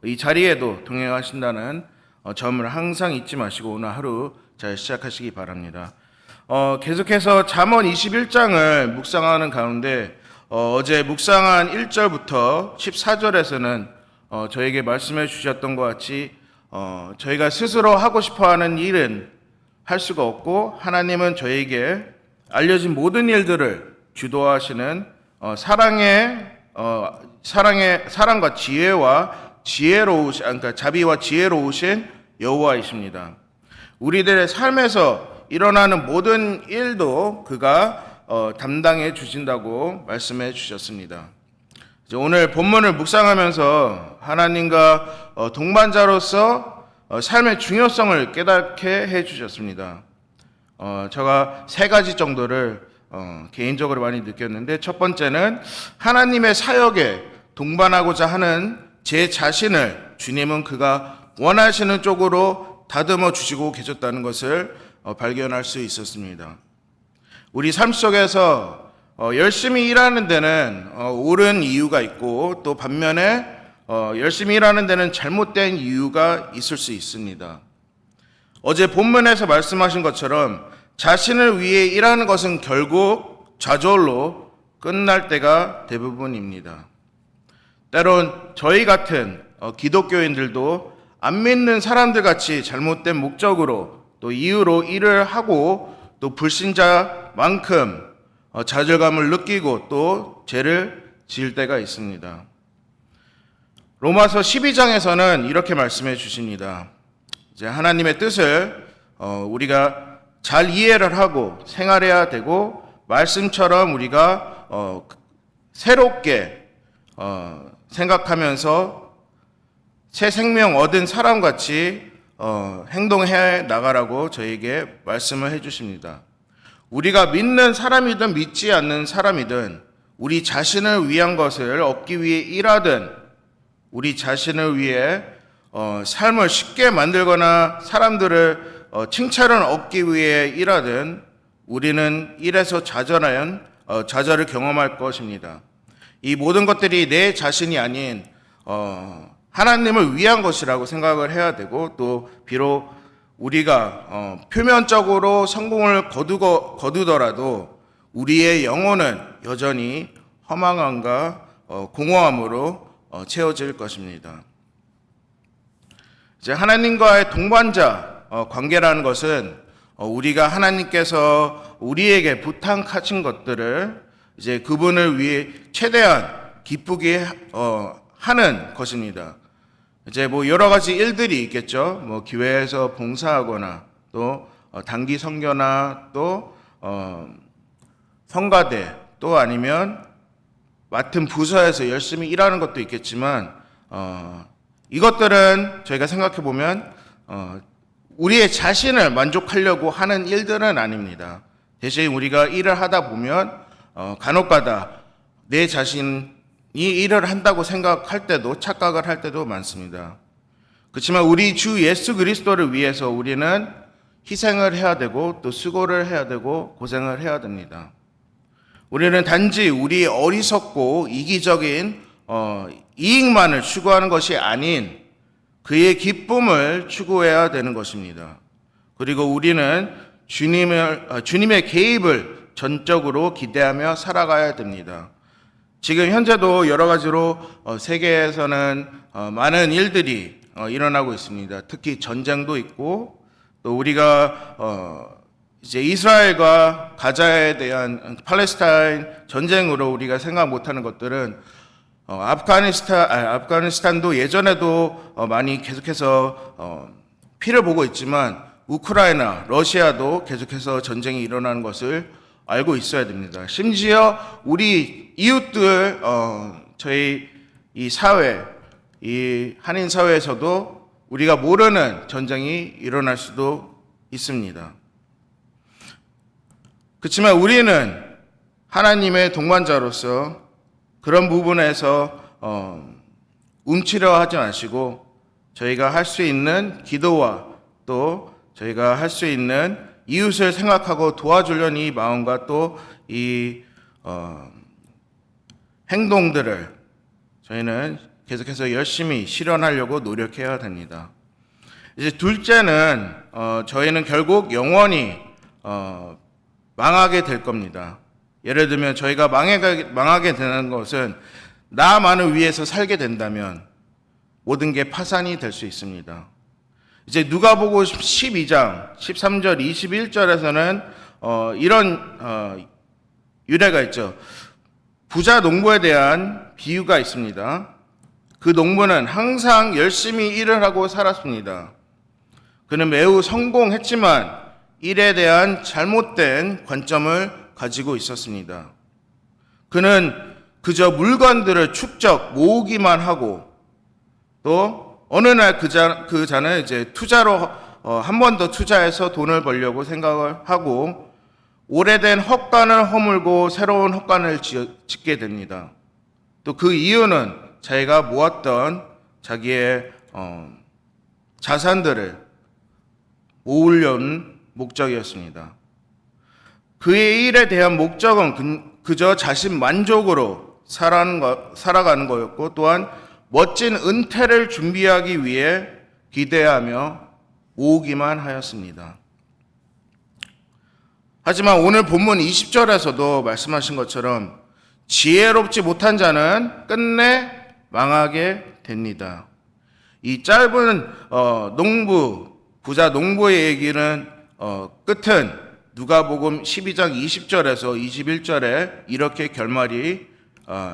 이 자리에도 동행하신다는 점을 항상 잊지 마시고 오늘 하루 잘 시작하시기 바랍니다. 계속해서 잠언 21장을 묵상하는 가운데 어제 묵상한 1절부터 14절에서는 저에게 말씀해 주셨던 것 같이 저희가 스스로 하고 싶어하는 일은 할 수가 없고 하나님은 저에게 알려진 모든 일들을 주도하시는 사랑과 그러니까 자비와 지혜로우신 여호와이십니다. 우리들의 삶에서 일어나는 모든 일도 그가 담당해 주신다고 말씀해 주셨습니다. 오늘 본문을 묵상하면서 하나님과 동반자로서 삶의 중요성을 깨닫게 해 주셨습니다. 제가 세 가지 정도를 개인적으로 많이 느꼈는데, 첫 번째는 하나님의 사역에 동반하고자 하는 제 자신을 주님은 그가 원하시는 쪽으로 다듬어 주시고 계셨다는 것을 발견할 수 있었습니다. 우리 삶 속에서 열심히 일하는 데는 옳은 이유가 있고, 또 반면에 열심히 일하는 데는 잘못된 이유가 있을 수 있습니다. 어제 본문에서 말씀하신 것처럼 자신을 위해 일하는 것은 결국 좌절로 끝날 때가 대부분입니다. 때론 저희 같은 기독교인들도 안 믿는 사람들 같이 잘못된 목적으로 또 이유로 일을 하고, 또 불신자만큼 좌절감을 느끼고 또 죄를 지을 때가 있습니다. 로마서 12장에서는 이렇게 말씀해 주십니다. 이제 하나님의 뜻을 우리가 잘 이해를 하고 생활해야 되고, 말씀처럼 우리가 새롭게 생각하면서 새 생명 얻은 사람같이 행동해 나가라고 저에게 말씀을 해 주십니다. 우리가 믿는 사람이든 믿지 않는 사람이든 우리 자신을 위한 것을 얻기 위해 일하든, 우리 자신을 위해 삶을 쉽게 만들거나 사람들을 칭찬을 얻기 위해 일하든 우리는 일에서 좌절을 경험할 것입니다. 이 모든 것들이 내 자신이 아닌 하나님을 위한 것이라고 생각을 해야 되고, 또 비록 우리가 표면적으로 성공을 거두더라도 우리의 영혼은 여전히 허망함과 공허함으로 채워질 것입니다. 이제 하나님과의 동반자 관계라는 것은 우리가 하나님께서 우리에게 부탁하신 것들을 이제 그분을 위해 최대한 기쁘게 하는 것입니다. 이제 여러 가지 일들이 있겠죠. 교회에서 봉사하거나 또 단기 선교나 또 성가대, 또 아니면 맡은 부서에서 열심히 일하는 것도 있겠지만, 이것들은 저희가 생각해 보면 우리의 자신을 만족하려고 하는 일들은 아닙니다. 대신 우리가 일을 하다 보면 간혹가다 내 자신이 일을 한다고 생각할 때도, 착각을 할 때도 많습니다. 그렇지만 우리 주 예수 그리스도를 위해서 우리는 희생을 해야 되고, 또 수고를 해야 되고, 고생을 해야 됩니다. 우리는 단지 우리 어리석고 이기적인 이익만을 추구하는 것이 아닌 그의 기쁨을 추구해야 되는 것입니다. 그리고 우리는 주님의 개입을 전적으로 기대하며 살아가야 됩니다. 지금 현재도 여러 가지로 세계에서는 많은 일들이 일어나고 있습니다. 특히 전쟁도 있고, 또 우리가 이제 이스라엘과 가자에 대한 팔레스타인 전쟁으로 우리가 생각 못하는 것들은 아프가니스탄도 예전에도 많이 계속해서 피를 보고 있지만, 우크라이나, 러시아도 계속해서 전쟁이 일어나는 것을 알고 있어야 됩니다. 심지어 우리 이웃들, 저희 이 사회, 이 한인 사회에서도 우리가 모르는 전쟁이 일어날 수도 있습니다. 그렇지만 우리는 하나님의 동반자로서 그런 부분에서 움츠려 하지 마시고, 저희가 할 수 있는 기도와 또 저희가 할 수 있는 이웃을 생각하고 도와주려는 이 마음과 또 이 행동들을 저희는 계속해서 열심히 실현하려고 노력해야 됩니다. 이제 둘째는 저희는 결국 영원히 망하게 될 겁니다. 예를 들면 저희가 망하게 되는 것은 나만을 위해서 살게 된다면 모든 게 파산이 될 수 있습니다. 이제 누가복음 12장 13절 21절에서는 이런 유래가 있죠. 부자 농부에 대한 비유가 있습니다. 그 농부는 항상 열심히 일을 하고 살았습니다. 그는 매우 성공했지만 일에 대한 잘못된 관점을 가지고 있었습니다. 그는 그저 물건들을 축적 모으기만 하고 또 어느 날 그 자는 이제 투자로 한 번 더 투자해서 돈을 벌려고 생각을 하고 오래된 헛간을 허물고 새로운 헛간을 짓게 됩니다. 또 그 이유는 자기가 모았던 자기의 자산들을 모으려는 목적이었습니다. 그의 일에 대한 목적은 그저 자신 만족으로 살아가는 거였고 또한 멋진 은퇴를 준비하기 위해 기대하며 모으기만 하였습니다. 하지만 오늘 본문 20절에서도 말씀하신 것처럼 지혜롭지 못한 자는 끝내 망하게 됩니다. 이 짧은 부자 농부의 얘기는 끝은 누가복음 12장 20절에서 21절에 이렇게 결말이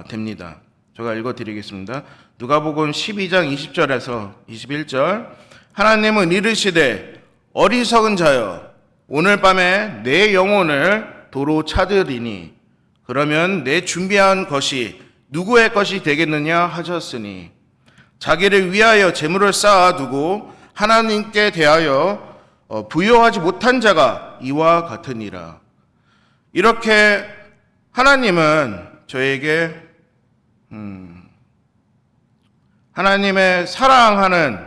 됩니다. 제가 읽어드리겠습니다. 누가복음 12장 20절에서 21절 하나님은 이르시되 어리석은 자여 오늘 밤에 내 영혼을 도로 찾으리니 그러면 내 준비한 것이 누구의 것이 되겠느냐 하셨으니 자기를 위하여 재물을 쌓아두고 하나님께 대하여 부여하지 못한 자가 이와 같으니라. 이렇게 하나님은 저에게 하나님의 사랑하는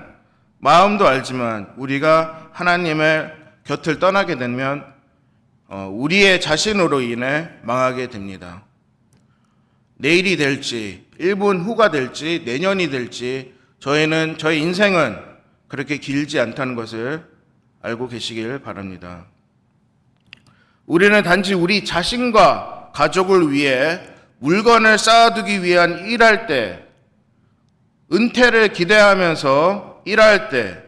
마음도 알지만 우리가 하나님의 곁을 떠나게 되면 우리의 자신으로 인해 망하게 됩니다. 내일이 될지 1분 후가 될지 내년이 될지 저희 인생은 그렇게 길지 않다는 것을 알고 계시길 바랍니다. 우리는 단지 우리 자신과 가족을 위해 물건을 쌓아두기 위한 일할 때, 은퇴를 기대하면서 일할 때,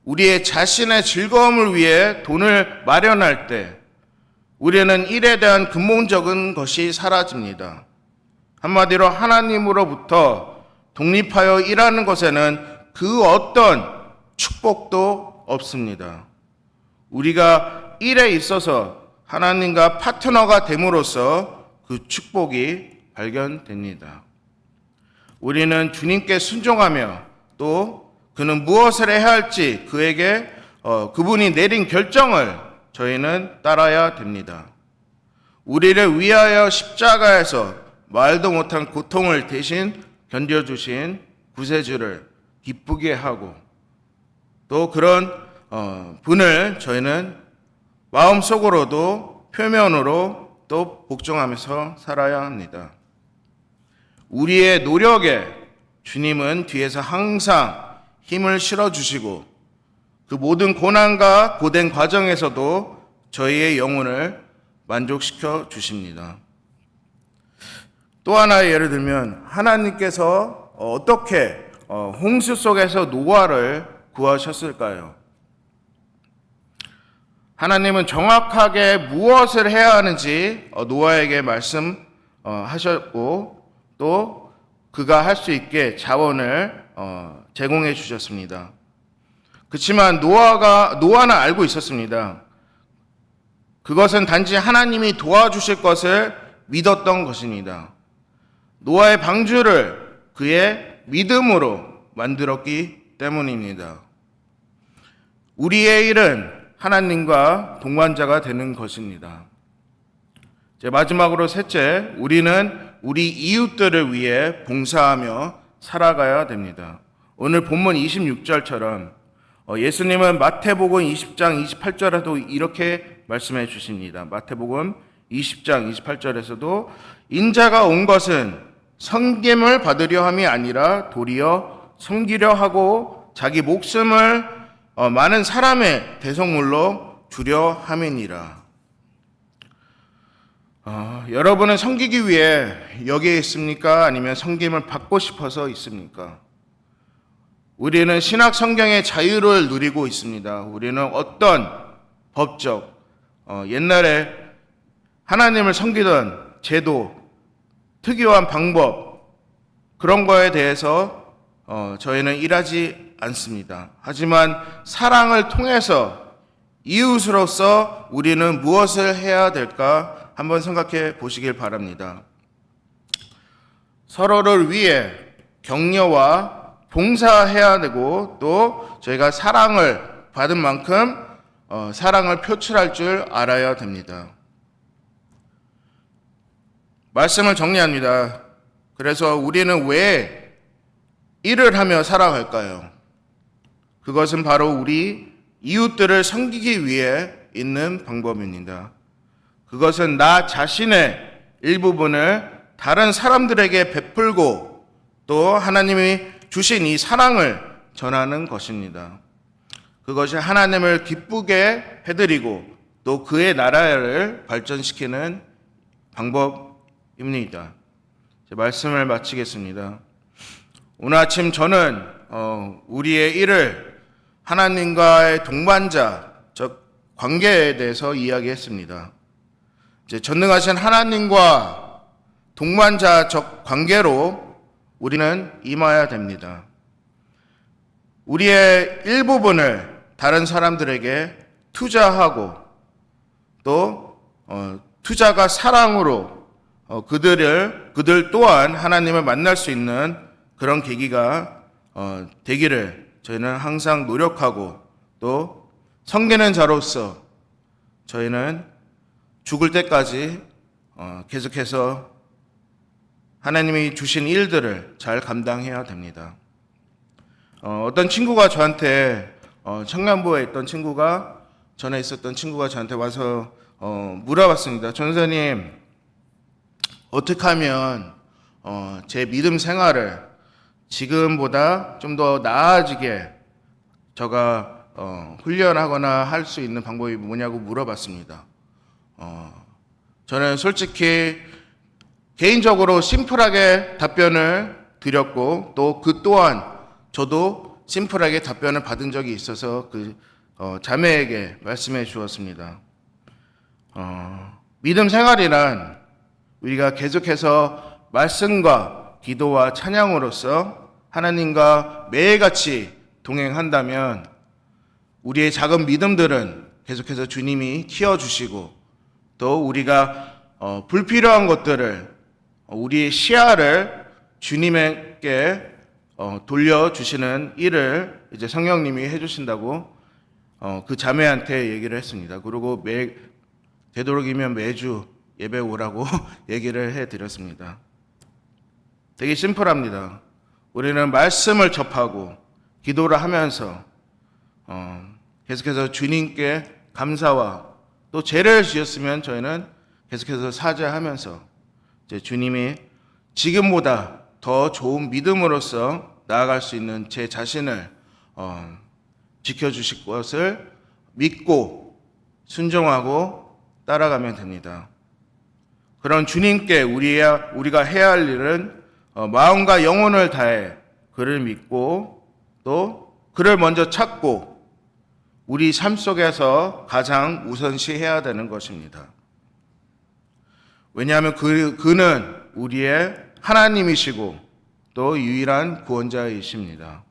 우리의 자신의 즐거움을 위해 돈을 마련할 때, 우리는 일에 대한 근본적인 것이 사라집니다. 한마디로 하나님으로부터 독립하여 일하는 것에는 그 어떤 축복도 없습니다. 우리가 일에 있어서 하나님과 파트너가 됨으로써 그 축복이 발견됩니다. 우리는 주님께 순종하며 또 그는 무엇을 해야 할지 그에게 그분이 내린 결정을 저희는 따라야 됩니다. 우리를 위하여 십자가에서 말도 못한 고통을 대신 견뎌주신 구세주를 기쁘게 하고 또 그런 분을 저희는 마음속으로도 표면으로 또 복종하면서 살아야 합니다. 우리의 노력에 주님은 뒤에서 항상 힘을 실어주시고 그 모든 고난과 고된 과정에서도 저희의 영혼을 만족시켜 주십니다. 또 하나의 예를 들면 하나님께서 어떻게 홍수 속에서 노아를 구하셨을까요? 하나님은 정확하게 무엇을 해야 하는지 노아에게 말씀하셨고 또 그가 할 수 있게 자원을 제공해 주셨습니다. 그렇지만 노아는 알고 있었습니다. 그것은 단지 하나님이 도와주실 것을 믿었던 것입니다. 노아의 방주를 그의 믿음으로 만들었기 때문입니다. 우리의 일은 하나님과 동반자가 되는 것입니다. 이제 마지막으로 셋째, 우리는 우리 이웃들을 위해 봉사하며 살아가야 됩니다. 오늘 본문 26절처럼 예수님은 마태복음 20장 28절에도 이렇게 말씀해 주십니다. 마태복음 20장 28절에서도 인자가 온 것은 섬김을 받으려 함이 아니라 도리어 섬기려 하고 자기 목숨을 많은 사람의 대속물로 주려 함이니라. 여러분은 섬기기 위해 여기에 있습니까? 아니면 섬김을 받고 싶어서 있습니까? 우리는 신학 성경의 자유를 누리고 있습니다. 우리는 어떤 법적, 옛날에 하나님을 섬기던 제도, 특이한 방법, 그런 거에 대해서 저희는 일하지 않습니다. 하지만 사랑을 통해서 이웃으로서 우리는 무엇을 해야 될까 한번 생각해 보시길 바랍니다. 서로를 위해 격려와 봉사해야 되고, 또 저희가 사랑을 받은 만큼 사랑을 표출할 줄 알아야 됩니다. 말씀을 정리합니다. 그래서 우리는 왜 일을 하며 살아갈까요? 그것은 바로 우리 이웃들을 섬기기 위해 있는 방법입니다. 그것은 나 자신의 일부분을 다른 사람들에게 베풀고 또 하나님이 주신 이 사랑을 전하는 것입니다. 그것이 하나님을 기쁘게 해드리고 또 그의 나라를 발전시키는 방법입니다. 제 말씀을 마치겠습니다. 오늘 아침 저는 우리의 일을 하나님과의 동반자적 관계에 대해서 이야기했습니다. 이제 전능하신 하나님과 동반자적 관계로 우리는 임해야 됩니다. 우리의 일부분을 다른 사람들에게 투자하고 또 투자가 사랑으로 그들 또한 하나님을 만날 수 있는 그런 계기가 되기를 저희는 항상 노력하고 또 섬기는 자로서 저희는 죽을 때까지 계속해서 하나님이 주신 일들을 잘 감당해야 됩니다. 어떤 친구가 저한테 청년부에 있던 친구가 전에 있었던 친구가 저한테 와서 물어봤습니다. 전사님, 어떻게 하면 제 믿음 생활을 지금보다 좀 더 나아지게 제가 훈련하거나 할 수 있는 방법이 뭐냐고 물어봤습니다. 저는 솔직히 개인적으로 심플하게 답변을 드렸고 또 그 또한 저도 심플하게 답변을 받은 적이 있어서 그 자매에게 말씀해 주었습니다. 믿음 생활이란 우리가 계속해서 말씀과 기도와 찬양으로서 하나님과 매일같이 동행한다면 우리의 작은 믿음들은 계속해서 주님이 키워주시고 또 우리가 불필요한 것들을 우리의 시야를 주님에게 돌려주시는 일을 이제 성령님이 해주신다고 그 자매한테 얘기를 했습니다. 그리고 되도록이면 매주 예배 오라고 얘기를 해드렸습니다. 되게 심플합니다. 우리는 말씀을 접하고 기도를 하면서 계속해서 주님께 감사와 또 죄를 지었으면 저희는 계속해서 사죄하면서 이제 주님이 지금보다 더 좋은 믿음으로서 나아갈 수 있는 제 자신을 지켜주실 것을 믿고 순종하고 따라가면 됩니다. 그런 주님께 우리가 해야 할 일은 마음과 영혼을 다해 그를 믿고 또 그를 먼저 찾고 우리 삶 속에서 가장 우선시 해야 되는 것입니다. 왜냐하면 그는 우리의 하나님이시고 또 유일한 구원자이십니다.